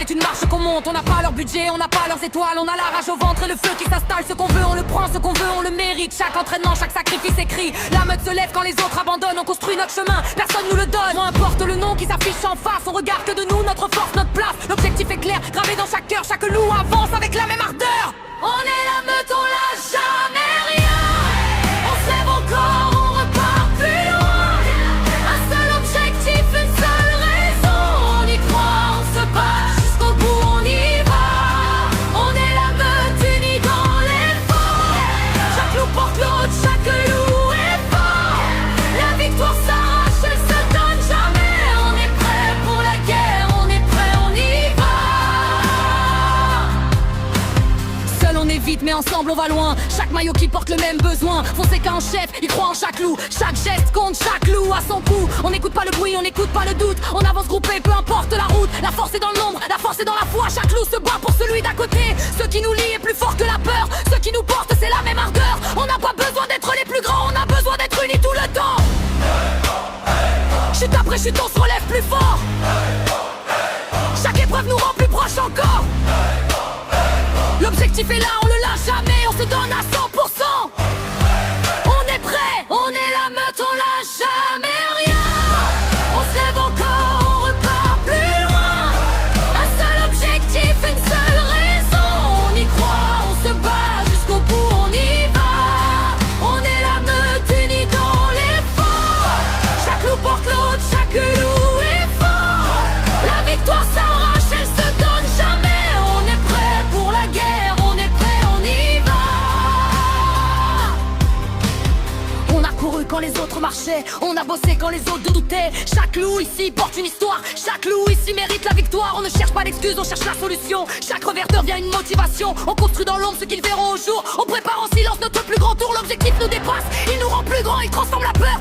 est une marche qu'on monte. On n'a pas leur budget, on n'a pas leurs étoiles. On a la rage au ventre et le feu qui s'installe. Ce qu'on veut on le prend, ce qu'on veut on le mérite. Chaque entraînement, chaque sacrifice écrit. La meute se lève quand les autres abandonnent. On construit notre chemin, personne nous le donne. Peu importe le nom qui s'affiche en face. On regarde que de nous, notre force, notre place. L'objectif est clair, gravé dans chaque cœur. Chaque loup avance avec la même ardeur. On est la meute, on lâche jamais rien. On se lève encore, on repart plus loin. Un seul objectif, une seule raison. On y croit, on se bat jusqu'au bout, on y va. On est la meute unie dans l'effort. Chaque loup porte l'autre, chaque loup est fort. La victoire s'arrache, elle se donne jamais. On est prêt pour la guerre, on est prêt, on y va. Seul on est vite mais ensemble on va loin. Chaque maillot qui porte le même besoin. Fonseca en chef, il croit en chaque loup. Chaque geste compte, chaque loup à son coup. On n'écoute pas le bruit, on n'écoute pas le doute. On avance groupé, peu importe la route. La force est dans le nombre, la force est dans la foi. Chaque loup se bat pour celui d'à côté. Ce qui nous lie est plus fort que la peur. Ce qui nous porte c'est la même ardeur. On n'a pas besoin d'être les plus grands, on a besoin d'être unis tout le temps. Chute après chute on se relève plus fort. Chaque épreuve nous rend plus proches encore. L'objectif est là, on le lâche jamais, on se donne à 100%. On est prêt, on est la meute, on lâche jamais rien. On se lève encore, on repart plus loin. Un seul objectif, une seule raison. On y croit, on se bat jusqu'au bout, on y va. On est la meute unie dans l'effort. Chaque loup porte l'autre, chaque loup est fort. La victoire s'arrache, elle se donne jamais. On est prêt pour la guerre, on est prêt, on y va. On a couru quand les autres marchaient, on a bossé quand les autres doutaient. Chaque loup ici porte une histoire, chaque loup ici mérite la victoire. On ne cherche pas d'excuses, on cherche la solution. Chaque revers devient une motivation. On construit dans l'ombre ce qu'ils verront au jour. On prépare en silence notre plus grand tour. L'objectif nous dépasse, il nous rend plus grands, il transforme la peur